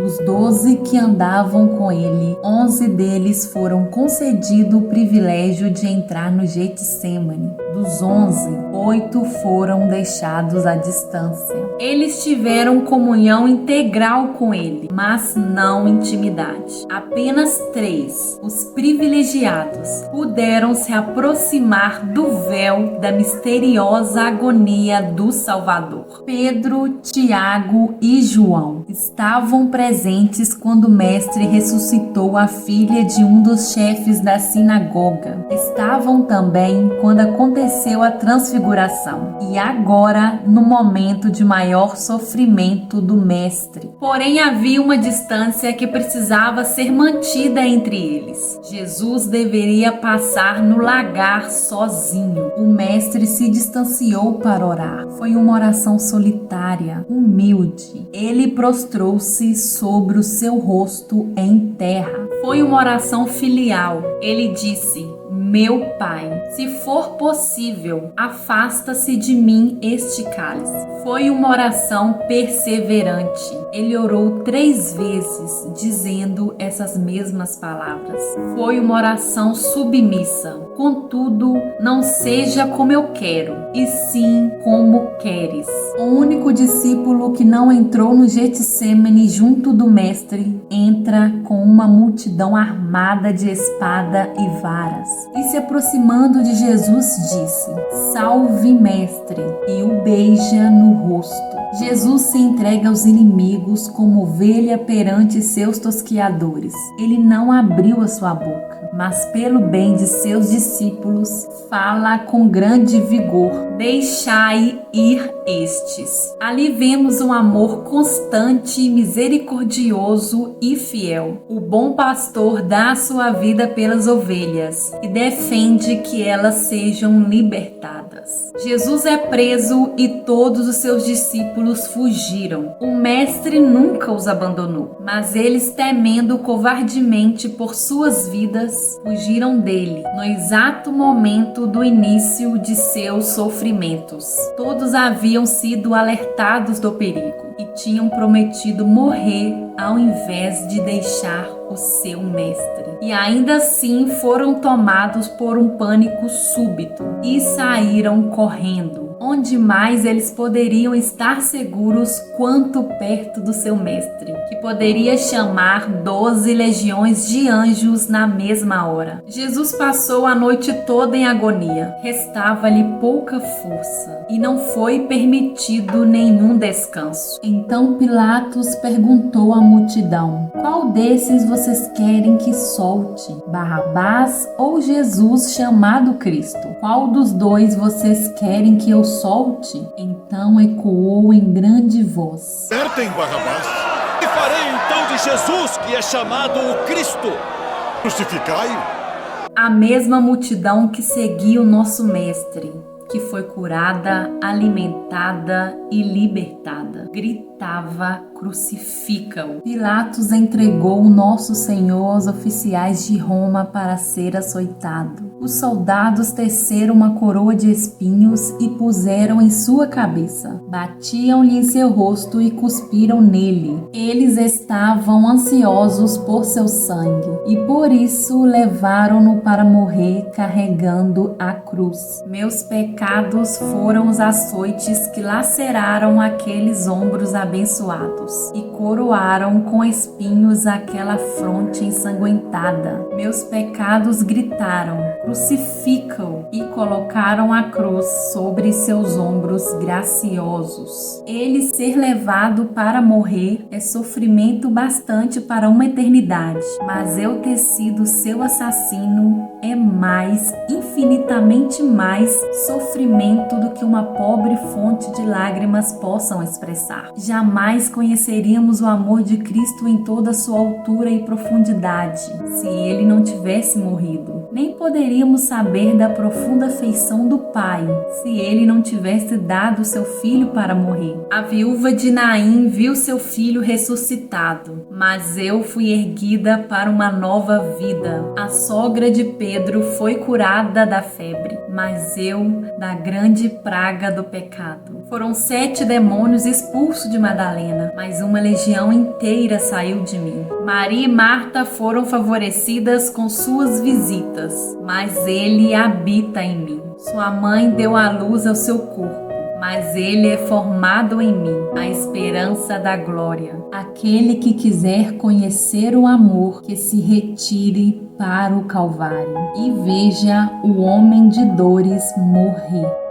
Dos 12 que andavam com ele, 11 deles foram concedido o privilégio de entrar no Getsêmani. Dos 11, 8 foram deixados à distância. Eles tiveram comunhão integral com ele, mas não intimidade. Apenas 3, os privilegiados, puderam se aproximar do véu da misteriosa agonia do Salvador. Pedro, Tiago e João estavam presentes quando o mestre ressuscitou a filha de um dos chefes da sinagoga. Estavam também quando aconteceu a transfiguração e agora no momento de maior sofrimento do mestre. Porém, havia uma distância que precisava ser mantida entre eles. Jesus deveria passar no lagar sozinho. O mestre se distanciou para orar. Foi uma oração solitária, humilde. Ele prostrou-se sobre o seu rosto em terra. Foi uma oração filial. Ele disse: meu Pai, se for possível, afasta-se de mim este cálice. Foi uma oração perseverante. Ele orou 3 vezes, dizendo essas mesmas palavras. Foi uma oração submissa. Contudo, não seja como eu quero, e sim como queres. O único discípulo que não entrou no Getsêmani junto do mestre entra com uma multidão armada de espada e varas. E se aproximando de Jesus disse: salve, mestre, e o beija no rosto. Jesus se entrega aos inimigos como ovelha perante seus tosquiadores. Ele não abriu a sua boca, mas pelo bem de seus discípulos, fala com grande vigor: deixai ir estes. Ali vemos um amor constante, misericordioso e fiel. O bom pastor dá a sua vida pelas ovelhas e defende que elas sejam libertadas. Jesus é preso e todos os seus discípulos fugiram. O mestre nunca os abandonou, mas eles, temendo covardemente por suas vidas, fugiram dele no exato momento do início de seus sofrimentos. Todos haviam sido alertados do perigo e tinham prometido morrer ao invés de deixar o seu mestre. E ainda assim foram tomados por um pânico súbito e saíram correndo. Onde mais eles poderiam estar seguros quanto perto do seu mestre, que poderia chamar 12 legiões de anjos na mesma hora. Jesus passou a noite toda em agonia. Restava-lhe pouca força e não foi permitido nenhum descanso. Então Pilatos perguntou à multidão: qual desses vocês querem que solte? Barrabás ou Jesus chamado Cristo? Qual dos dois vocês querem que eu solte? Então ecoou em grande voz: Certem Barrabás. E farei então de Jesus, que é chamado o Cristo? Crucificai-o. A mesma multidão que seguia o nosso mestre, que foi curada, alimentada e libertada, gritava: crucifica-o. Pilatos entregou o nosso Senhor aos oficiais de Roma para ser açoitado. Os soldados teceram uma coroa de espinhos e puseram em sua cabeça. Batiam-lhe em seu rosto e cuspiram nele. Eles estavam ansiosos por seu sangue e por isso levaram-no para morrer carregando a cruz. Meus pecados foram os açoites que laceraram aqueles ombros abençoados e coroaram com espinhos aquela fronte ensanguentada. Meus pecados gritaram: crucifica-o, e colocaram a cruz sobre seus ombros graciosos. Ele ser levado para morrer é sofrimento bastante para uma eternidade, mas eu ter sido seu assassino é mais, infinitamente mais, sofrimento do que uma pobre fonte de lágrimas possam expressar. Jamais conheceríamos o amor de Cristo em toda a sua altura e profundidade se ele não tivesse morrido. Nem poderíamos saber da profunda afeição do Pai se ele não tivesse dado seu filho para morrer. A viúva de Naim viu seu filho ressuscitado, mas eu fui erguida para uma nova vida. A sogra de Pedro foi curada da febre, mas eu da grande praga do pecado. Foram 7 demônios expulsos de Madalena, mas uma legião inteira saiu de mim. Maria e Marta foram favorecidas com suas visitas, mas ele habita em mim. Sua mãe deu à luz ao seu corpo, mas ele é formado em mim, a esperança da glória. Aquele que quiser conhecer o amor, que se retire para o Calvário e veja o homem de dores morrer.